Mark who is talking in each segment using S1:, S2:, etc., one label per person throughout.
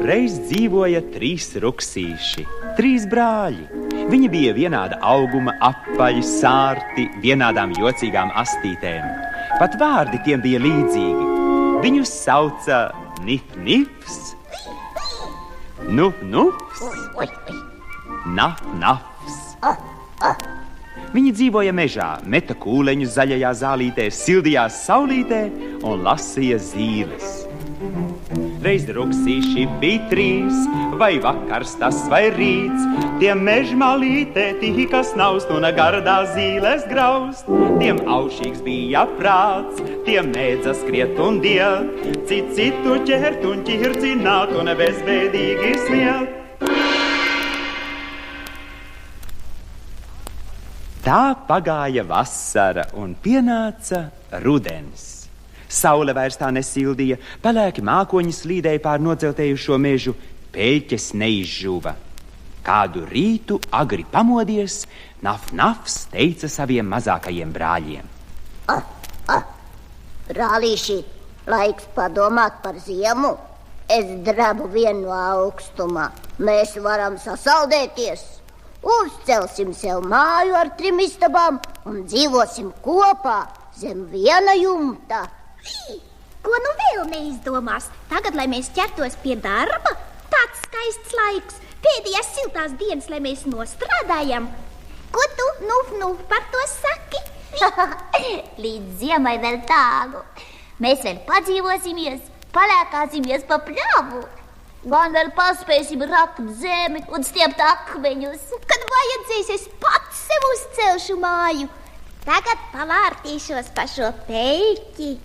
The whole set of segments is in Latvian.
S1: reiz dzīvoja 3 ruksīši, 3 brāļi. Viņi bija vienāda auguma, apaļi, sārti, vienādām jocīgām astītēm. Pat vārdi tiem bija līdzīgi. Viņus sauca Nif-Nifs, Nuf-Nufs, Naf-Nafs. Viņi dzīvoja mežā, meta kūleņus zaļajā zālītē, sildījās saulītē un lasīja zīles. Reiz ruksīši bija 3, vai vakars tas vai rīts. Tiem mežmalītē tika snaust un gardā zīles graust. Tiem aušīgs bija prāts, tiem mēdza skriet un diet, citu ķert un ķircināt un bezbēdīgi smiet. Tā pagāja vasara un pienāca rudens. Saule vairs tā nesildīja, pelēki mākoņi slīdēja pār nodzeltējušo mežu, peļķes neizžuva. Kādu rītu agri pamodies, Naf-Nafs teica saviem mazākajiem brāļiem.
S2: Brālīši, laiks padomāt par ziemu. Es drabu vienu no augstumā. Mēs varam sasaldēties. Uzcelsim sev māju ar 3 istabām un dzīvosim kopā zem viena jumta.
S3: Ko nu vēl neizdomās? Tagad, lai mēs ķertos pie darba, tāds skaists laiks, pēdējās siltās dienas, lai mēs nostrādājam. Ko tu, Nuf-Nuf, par to saki?
S4: Līdz ziemai vēl tālu. Mēs vēl padzīvosimies, palēkāsimies pa pļavu. Gan vēl paspēsim rakt zemi un stiept akmeņus.
S3: Kad vajadzēs, es pats sev uzcelšu māju. Tagad pavārtīšos pa šo peļķi.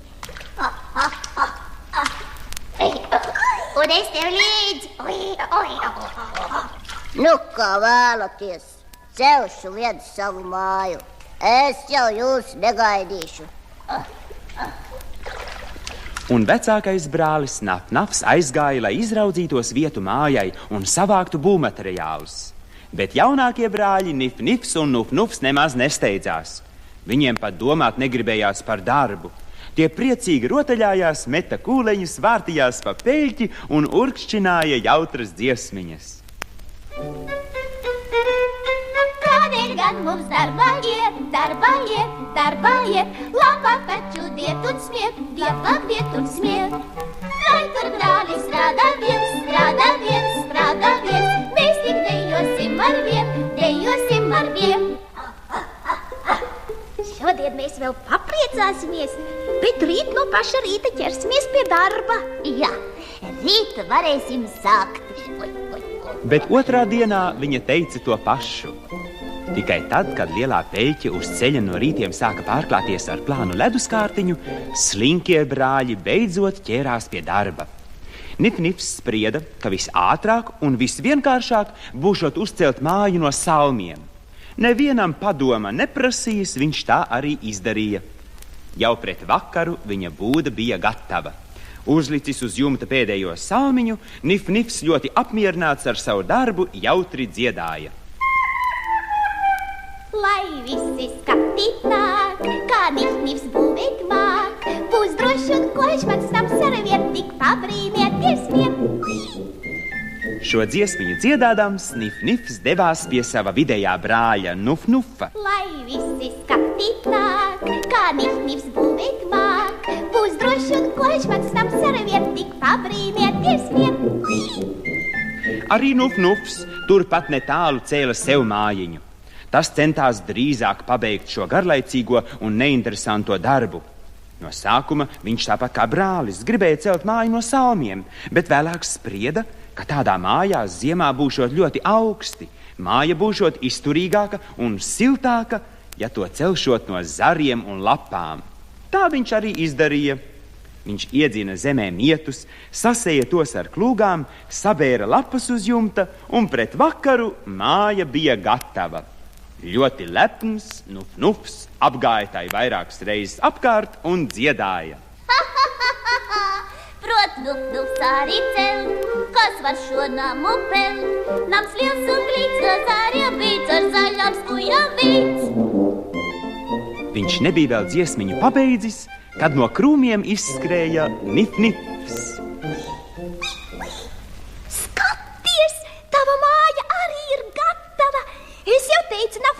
S4: Un es tev līdzi.
S2: Nu, kā vēlaties, celšu viens savu māju. Es jau jūs negaidīšu.
S1: Un vecākais brālis Naf-Nafs aizgāja, lai izraudzītos vietu mājai un savāktu būvmateriālus. Bet jaunākie brāļi Nif-Nifs un Nuf-Nufs nemaz nesteidzās. Viņiem pat domāt negribējās par darbu. Tie priecīgi rotaļājās, meta kūleņus, vārtījās pa peļķi un urkšķināja jautras dziesmiņas.
S4: Kādēļ gan mums darbā iet, labāk taču diet un smiet, diet un smiet. Lai tur brāli strādā viens, mēs tik dejosim ar vien.
S3: Šodien mēs vēl papriecāsimies, bet rīt no paša rīta ķersimies pie darba.
S4: Jā, rīt varēsim sākt.
S1: Bet otrā dienā viņa teica to pašu. Tikai tad, kad lielā peļķe uz ceļa no rītiem sāka pārklāties ar plānu leduskārtiņu, slinkie brāļi beidzot ķērās pie darba. Nif-Nifs sprieda, ka visātrāk un visvienkāršāk būšot uzcelt māju no salmiem. Nevienam padoma neprasījis, viņš tā arī izdarīja. Jau pret vakaru viņa būda bija gatava. Uzlicis uz jumta pēdējo salmiņu, Nif-Nifs ļoti apmierināts ar savu darbu jautri dziedāja.
S3: Lai visi skatīt nāk, kā Nif-Nifs būvēt māk, būs droši un koļš mans nams ar vien tik pabrīnieties vien.
S1: Šo dziesmiņu dziedādams, Nif-Nifs devās pie sava vidējā brāļa Nuf-Nufa.
S3: Lai visi skatīt nāk, kā Nif-Nifs būvēt māk, būs droši un koļš mans nams ar vien tik pabrīnieties vien.
S1: Arī Nuf-Nufs turpat netālu cēla sev mājiņu. Tas centās drīzāk pabeigt šo garlaicīgo un neinteresanto darbu. No sākuma viņš tāpat kā brālis gribēja celt māju no salmiem, bet vēlāk sprieda, ka tādā mājā ziemā būšot ļoti augsti, māja būšot izturīgāka un siltāka, ja to celšot no zariem un lapām. Tā viņš arī izdarīja. Viņš iedzina zemē mietus, sasēja tos ar klūgām, sabēra lapas uz jumta, un pret vakaru māja bija gatava. Ļoti lepns Nuf-Nufs apgāja tai vairākas reizes apkārt un dziedāja.
S4: Prot Nuf-Nufs arī celt, kas var šo namu pelt. Nams liels un glīts, no zāriem bīts, ar zaļām skujām bīts.
S1: Viņš nebija vēl dziesmiņu pabeidzis, kad no krūmiem izskrēja Nif-Nifs.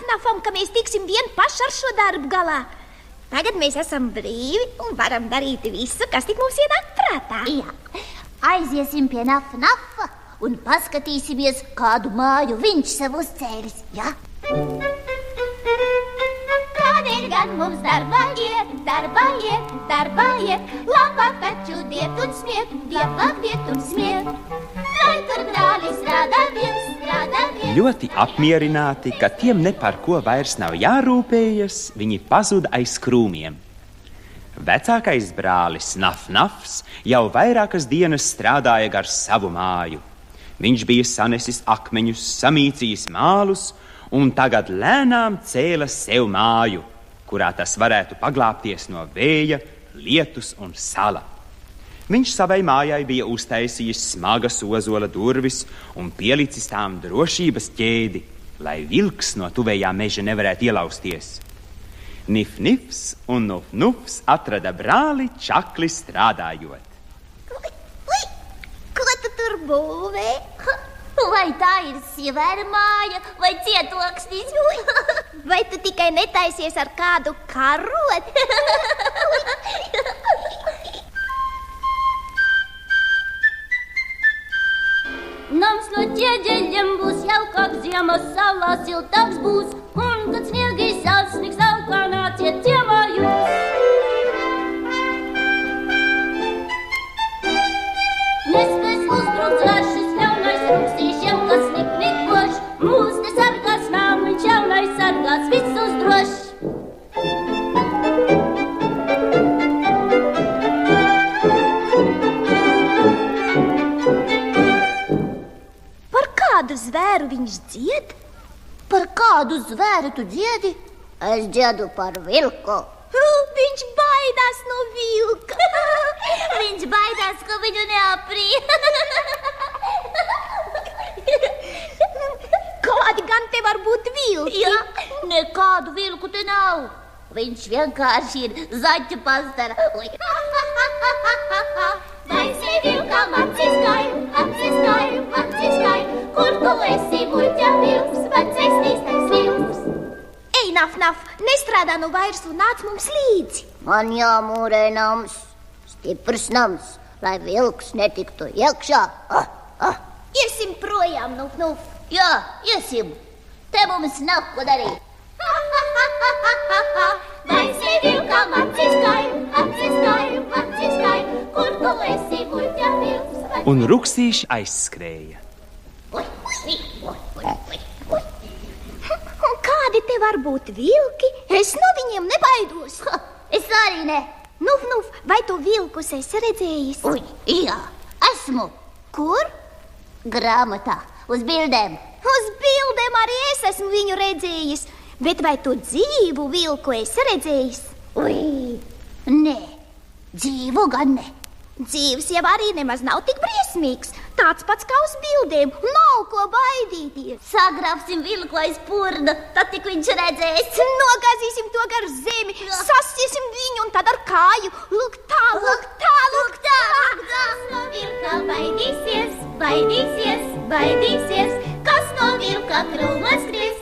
S3: Nafnafam, ka mēs tiksim vien paši ar šo darbu galā. Tagad mēs esam brīvi un varam darīt visu, kas tik mums ienāk prātā.
S4: Jā, aiziesim pie Nafnafa un paskatīsimies, kādu māju viņš sev uzcēlis, jā? Kādēļ gan mums darbā iet, labāk taču diet un smiet, labāk diet un smiet. Lai tur brāli strādā viens.
S1: Ļoti apmierināti, ka tiem ne par ko vairs nav jārūpējas, viņi pazuda aiz krūmiem. Vecākais brālis Nafnafs jau vairākas dienas strādāja gar savu māju. Viņš bija sanesis akmeņus, samīcījis mālus un tagad lēnām cēla sev māju, kurā tas varētu paglābties no vēja, lietus un sala. Viņš savai mājai bija uztaisījis smagas ozola durvis un pielicis tām drošības ķēdi, lai vilks no tuvējā meža nevarētu ielausties. Nif-Nifs un Nuf-Nufs atrada brāli čakli strādājot.
S3: Ko tu tur būvē?
S4: Vai tā ir sievēra māja vai cietoksnis?
S3: Vai tu tikai netaisies ar kādu karot?
S4: Nams no ķieģeļiem būs jaukāk, ziemas saulā siltāks būs, un kad sniegi sasnigs augā, nāciet ciemā jūs. Nespēs uzbrukt svešis ļaunais ruksīšiem, kas niknikoš, mūs nesargās nāmiņš jaunais sargās visus drošs.
S3: Kādu zvēru viņš dzied?
S4: Par kādu zvēru tu dziedi?
S2: Es dziedu par vilku.
S3: Viņš baidās no vilka.
S4: Viņš baidās, ka viņu neaprī.
S3: Kādi gan te var būt vilki?
S4: Jā, nekādu vilku te nav. Viņš vienkārši ir zaķu pastara. Vai si vilkam atsiskāju, kur tu esi muļķa vilks, vecais tīstais vilks?
S3: Ej, Naf-Naf, nestrādā nu vairs un nāc mums līdzi.
S2: Man jāmūrē nams, stiprs nams, lai vilks netiktu iekšā.
S3: Iesim projām, Nuf-Nuf.
S4: Jā, iesim. Te mums nav ko darīt. Vai si vilkam atsiskāju, kur tu esi muļķa vilks?
S1: Un ruksīši aizskrēja.
S3: Un kādi te var būt vilki? Es no viņiem nebaidos.
S4: Es arī ne.
S3: Nuf-Nuf, vai tu vilkus esi redzējis?
S4: Jā, esmu.
S3: Kur?
S4: Grāmatā, uz bildēm.
S3: Uz bildēm arī es esmu viņu redzējis. Bet vai tu dzīvu vilku esi redzējis?
S4: Nē, dzīvu gan ne.
S3: Dzīvs jau arī nemaz nav tik briesmīgs. Tāds pats kā uz bildēm, nav ko baidīties.
S4: Sagrābsim vilku aiz purna, tad tik viņš redzēs.
S3: Nogāzīsim to gar zemi, sasiesim viņu un tad ar kāju. Lūk tā.
S4: Kas no vilka baidīsies, kas no vilka krūmā skries.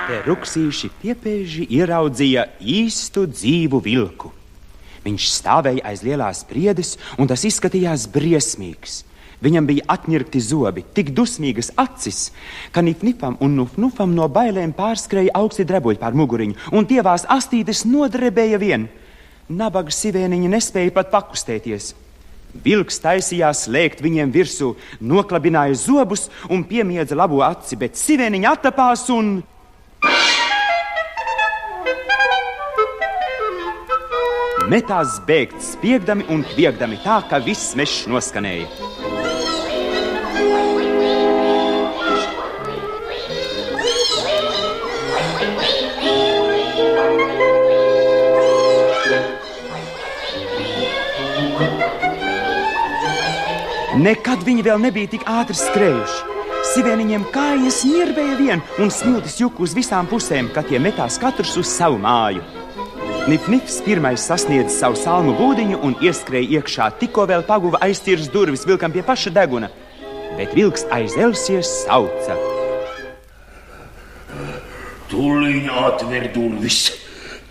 S1: Te ruksīši piepēži ieraudzīja īstu dzīvu vilku. Viņš stāvēja aiz lielās priedes, un tas izskatījās briesmīgs. Viņam bija atņirkti zobi, tik dusmīgas acis, ka Nif-Nifam un Nuf-Nufam no bailēm pārskrēja augsti drebuļi pār muguriņu, un tievās astītes nodrebēja vien. Nabaga sivēniņa nespēja pat pakustēties. Vilks taisījās lēkt viņiem virsū, noklabināja zobus un piemiedza labo aci, bet sivēniņa attapās un... metās bēgt spiegdami un kviegdami tā, ka viss mežs noskanēja. Nekad viņi vēl nebija tik ātri skrējuši. Sivēniņiem kājas ņirbēja vien un smiltis juka uz visām pusēm, kad tie metās katrs uz savu māju. Nifnifs pirmais sasniedz savu salmu būdiņu un ieskrēja iekšā, tikko vēl paguva aizcirs durvis vilkam pie paša deguna. Bet vilks aiz Elsies sauca.
S5: Tūliņ atver durvis,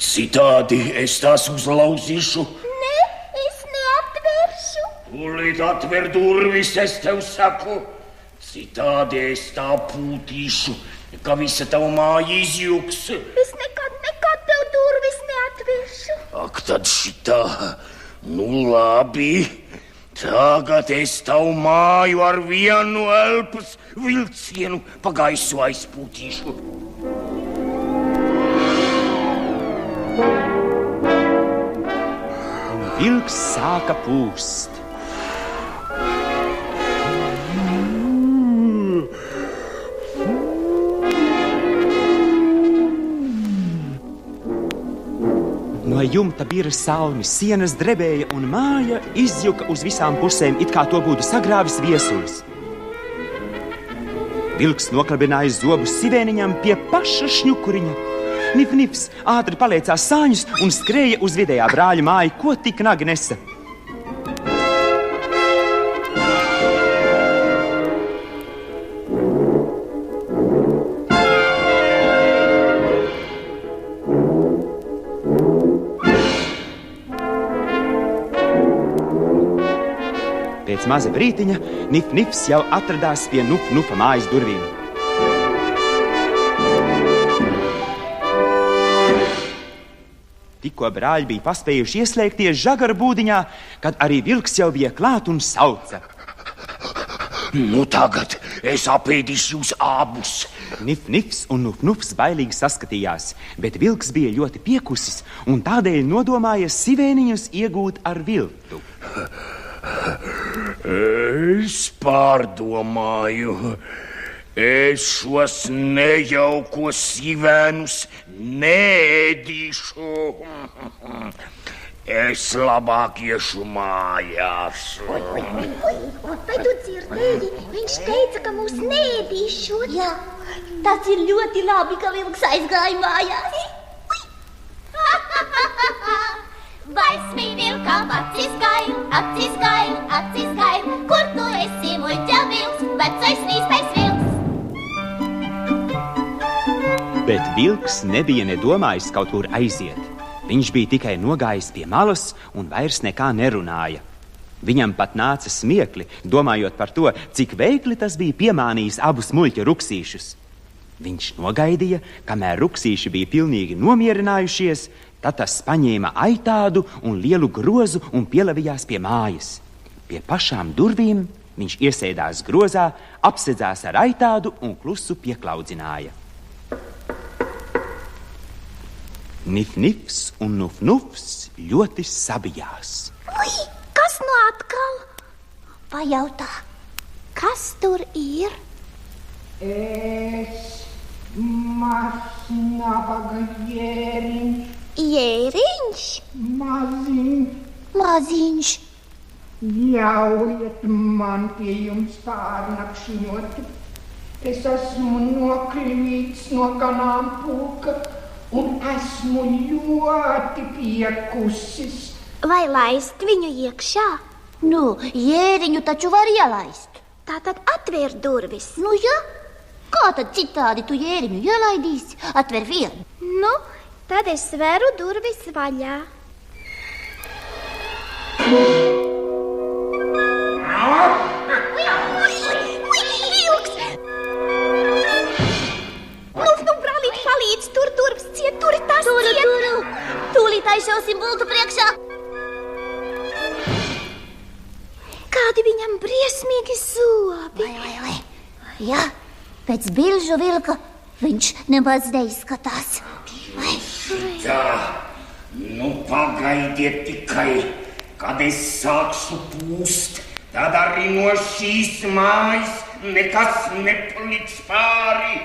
S5: citādi es tās uzlauzīšu.
S3: Nē, es neatveršu.
S5: Tūlīt atver durvis, es tev saku, citādi es tā pūtīšu, ka visa tava māja izjuks.
S3: Es nekad tev durvis neatveršu.
S5: Ak, tad šitā, nu labi, tagad es tavu māju ar vienu elpas vilcienu pa gaisu aizpūtīšu.
S1: Vilks sāka pūst. No jumta bira salmi, sienas drebēja un māja izjuka uz visām pusēm, it kā to būtu sagrāvis viesulis. Vilks noklabināja zobus sivēniņam pie paša šņukuriņa. Nifnifs ātri paliecās sāņus un skrēja uz vidējā brāļa māju, ko tik nagi nesa. Pēc maza brītiņa Nifnifs jau atradās pie Nuf-Nufa mājas durvīm. Tikko brāļi bija paspējuši ieslēgties žagara būdiņā, kad arī vilks jau bija klāt un sauca.
S5: Nu tagad es apēdīšu jūs abus.
S1: Nif-Nifs un Nuf-Nufs bailīgi saskatījās, bet vilks bija ļoti piekusis un tādēļ nodomāja sivēniņus iegūt ar viltu.
S5: Es pārdomāju, es šos nejaukos sivēnus neēdīšu. Es labāk iešu mājās.
S3: Vai tu dzirdēji? Viņš teica, ka mūs neēdīšot.
S4: Jā, tas ir ļoti labi, ka vilks aizgāja mājās. Vaismī vilkam acis gail, acis gail, acis gail. Kur tu esi, muļķa vilks, vecais nīstais vilks?
S1: Bet vilks nebija nedomājis kaut kur aiziet. Viņš bija tikai nogājis pie malas un vairs nekā nerunāja. Viņam pat nāca smiekli, domājot par to, cik veikli tas bija piemānījis abus muļķa ruksīšus. Viņš nogaidīja, kamēr ruksīši bija pilnīgi nomierinājušies, tad tas paņēma aitādu un lielu grozu un pielavījās pie mājas. Pie pašām durvīm viņš iesēdās grozā, apsedzās ar aitādu un klusu pieklaudzināja. Nif-Nifs un Nuf-Nufs ļoti sabijās.
S3: Ui, kas nu atkal?
S4: Pajautā,
S3: Kas tur ir?
S6: Es mazs nabaga jēriņš.
S3: Jēriņš?
S4: maziņš.
S6: Ļaujiet man pie jums pārnakšņot. Es esmu nokļīts no ganāmpulka un esmu ļoti piekusis.
S3: Vai laist viņu iekšā?
S4: Nu, jēriņu taču var ielaist.
S3: Tātad atvēr durvis.
S4: Nu, ja? Kā tad citādi tu jēriņu ielaidīsi? Atver vienu.
S3: Nu, tad es veru durvis vaļā. Vilks! Nu, brālīt, palīdz, tur durvis ciet, tur tas ciet.
S4: Turu. Tūlīt aizšausim bultu priekšā.
S3: Kādi viņam briesmīgi zobi.
S4: Vai. Jā, pēc bilžu vilka viņš nemaz neizskatās.
S5: Tā, nu pagaidiet tikai, kad es sākšu pūst, tad arī no šīs mājas nekas nepaliks pāri.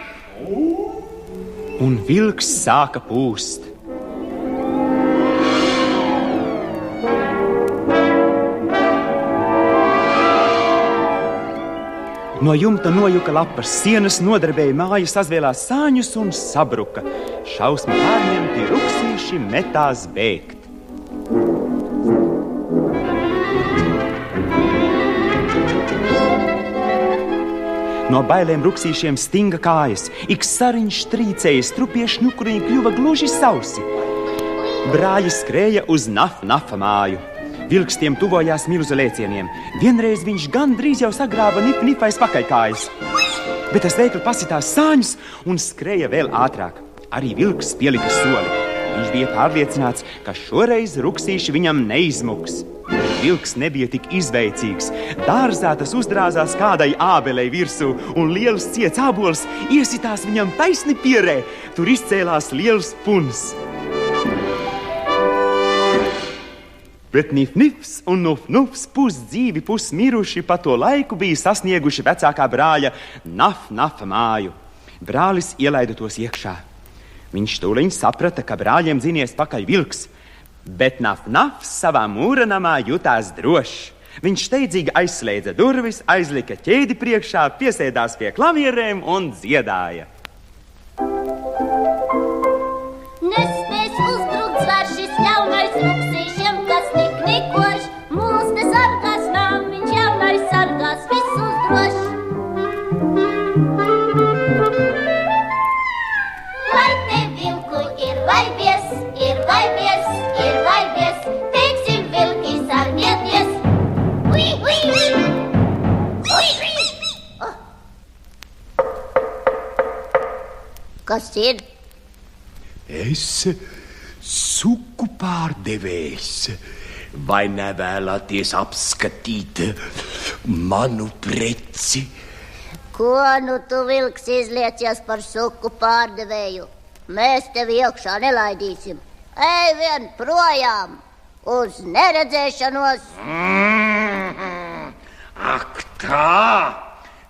S1: Un vilks sāka pūst. No jumta nojuka lapas, sienas nodarbēja mājas, sazvēlās sāņus un sabruka. Šausmu pārņemti ruksīši metās bēgt. No bailēm ruksīšiem stinga kājas, ik sariņš trīcēja, strupie šņukuriņi kļuva gluži sausi. Brāļi skrēja uz Naf-Nafa māju. Vilks tiem tuvojās milzu lēcieniem. Vienreiz viņš gandrīz jau sagrāba Nif-Nifais pakaļkājas. Bet tas veikli pasitās sāņus un skrēja vēl ātrāk. Arī vilks pielika soli. Viņš bija pārliecināts, ka šoreiz ruksīši viņam neizmuks. Vilks nebija tik izveicīgs. Dārzā tas uzdrāzās kādai ābelei virsū, un liels ciets ābols iesitās viņam taisni pierē. Tur izcēlās liels puns. Bet Nif-Nifs un Nuf-Nufs pusdzīvi, pusmiruši pa to laiku bija sasnieguši vecākā brāļa Naf-Nafa māju. Brālis ielaida tos iekšā. Viņš tūliņ saprata, ka brāļiem dzinies pakaļ vilks, bet Naf-Nafs savā mūranamā jutās drošs. Viņš steidzīgi aizslēdza durvis, aizlika ķēdi priekšā, piesēdās pie klavierēm un dziedāja.
S4: Nespēs uzbrukt zvar šis ļaunais ruksīšiem, kas tik nikoš. Mūs te sargās namiņš, jaunais sargās visus droši. Lai te vilku ir vaibies, teiksim vilki sargieties. Ui, ui, ui! Ui, ui!
S2: Kas ir?
S5: Es suku pārdevējs. Vai nevēlaties apskatīt manu preci?
S2: Ko nu tu vilks izliecies par suku pārdevēju? Mēs tevi iekšā nelaidīsim. Ej vien projām, uz neredzēšanos.
S5: Ak tā!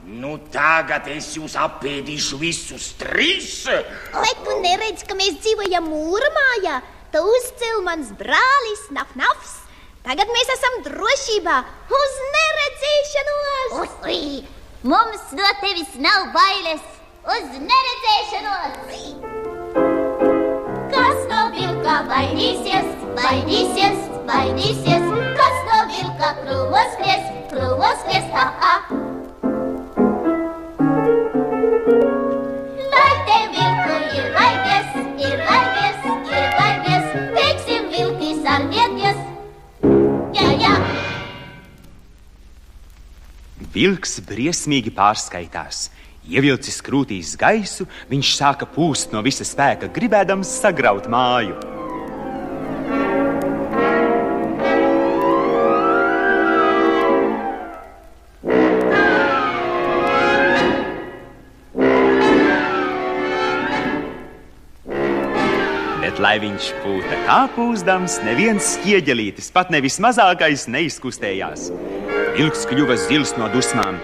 S5: Nu tagad es jūs apēdīšu visus trīs.
S3: Vai tu neredz, ka mēs dzīvojam mūrmājā? Tu uzcēl mans brālis Naf-Nafs. Tagad mēs esam drošībā, uz neredzēšanos.
S2: Ui!
S4: Mums no tevis nav bailes, uz neredzēšanos. Kas no vilka baidīsies, baidīsies, baidīsies? Kas no vilka krūmos skries, ha-ha? Lai te vilku ir vaibies, teiksim vilki sargieties. Jā, jā.
S1: Vilks briesmīgi pārskaitās. Ievilcis krūtīs gaisu, viņš sāka pūst no visa spēka, gribēdams sagraut māju. Bet, lai viņš pūta kā pūzdams, neviens ķieģelītis, pat nevis mazākais, neizkustējās. Vilks kļuva zils no dusmām.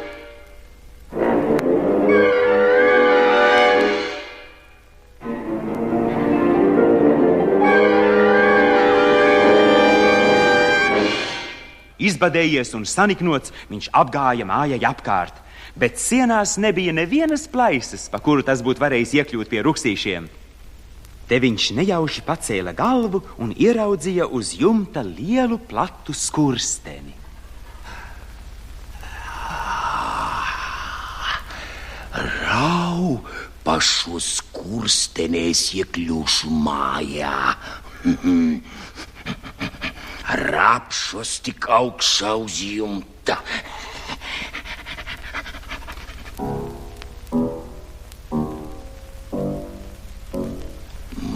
S1: Izbadējies un saniknots, viņš apgāja mājai apkārt, bet sienās nebija nevienas plaisas, pa kuru tas būtu varējis iekļūt pie ruksīšiem. Te viņš nejauši pacēla galvu un ieraudzīja uz jumta lielu platu skursteni.
S5: Rau, pa šo skursteni es iekļūšu mājā. Rāpšos tik augšā uz jumta.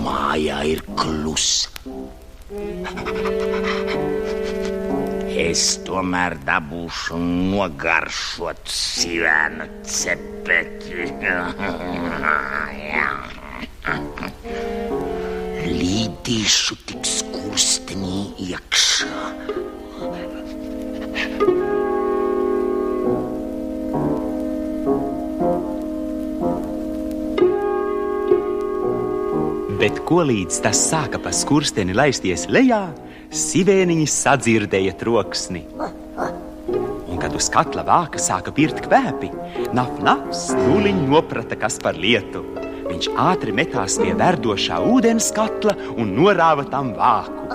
S5: Mājā ir klusa. Es tomēr dabūšu nogaršot sīvēnu cepeti. Līdīšu tik skurstenī iekšā.
S1: Bet kolīdz tas sāka pa skursteni laisties lejā, sivēniņi sadzirdēja troksni. Un kad uz katla vāka sāka birt kvēpi, Naf-Nafs tūliņ noprata, kas par lietu. Viņš ātri metās pie verdošā ūdens katla un norāva tam vāku.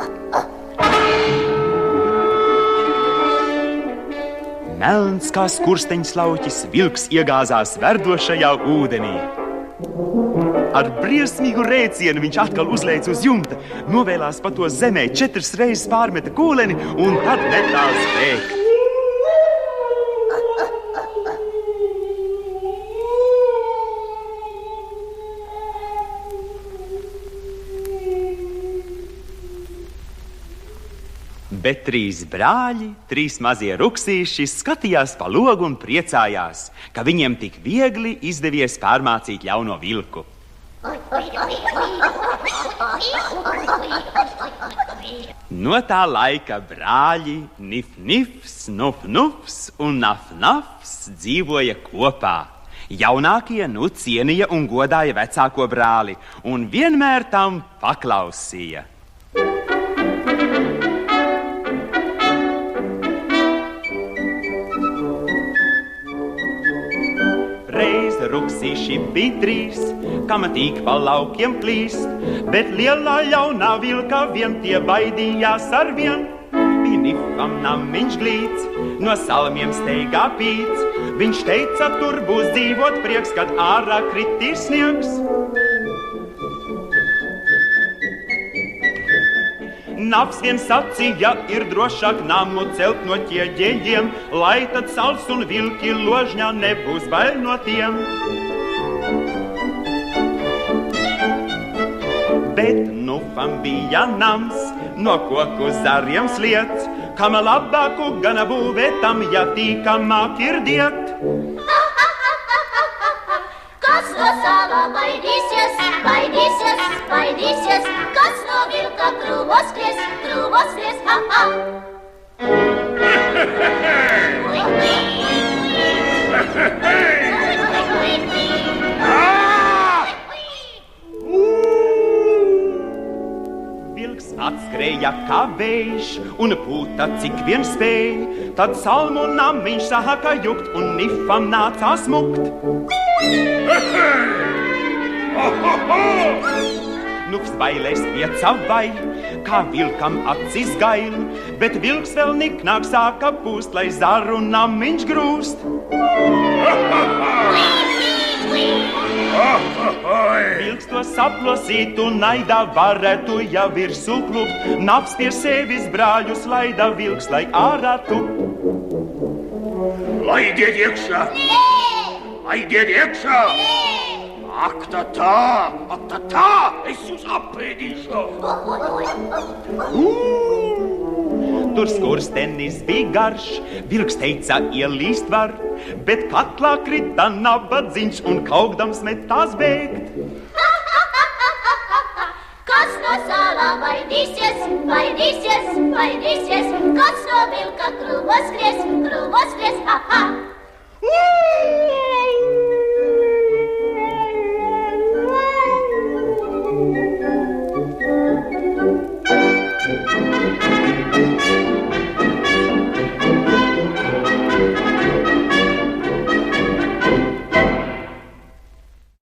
S1: Melns kā skursteņslauķis, vilks iegāzās verdošajā ūdenī. Ar briesmīgu rēcienu viņš atkal uzleica uz jumta, novēlās pa to zemē, 4 reizes pārmeta kūleni un tad metās bēgt. Bet 3 brāļi, 3 mazie ruksīši skatījās pa logu un priecājās, ka viņiem tik viegli izdevies pārmācīt ļauno vilku. No tā laika brāļi Nif-Nifs, Nuf-Nufs un Naf-Nafs dzīvoja kopā. Jaunākie cienīja un godāja vecāko brāli un vienmēr tam paklausīja. Ruksīši bija 3, kamatīk pa laukiem plīst, bet lielā ļaunā vilka vien tie baidījās arvien. Bija Nifam namiņš glīts, no salmiem steigā pīts. Viņš teica, tur būs dzīvot prieks, kad ārā kritīs sniegs. Nafs vien sacīja, ir drošāk namu celt no ķieģeļiem, lai tad sals un vilki ložņā nebūs bail no tiem. Bet Nufam bija nams, no koku zariem sliets, kam labāku gana būvētam, ja tīkamāk ir diet.
S4: Kas no sāla baidīsies, baidīsies, baidīsies, kas no vilka krūmos skries, ha, ha.
S1: Vilks atskrēja kā vējš un pūta cik vien spēj, tad salmu namiņš sāka jukt un Nifam nācās mukt. Nufs bailēs pieca vai, kā vilkam acis gail, bet vilks vēl niknāk sāka pūst, lai zaru namiņš grūst. Vilks to saplosīt un naidā varētu jau virsū klupt, Nafs pie sevis brāļus laida vilks, lai ārā tu.
S5: Laidiet iekšā! Laidiet iekšā! Ak tā, es jūs apēdīšu!
S1: Tur skurstenis bija garš, vilks teica, ielīst var, bet katlā krita nabadziņš un kaugdams metās bēgt.
S4: Kas no sālā baidīsies, baidīsies, baidīsies, kas no vilka krūmos skries, ha, ha.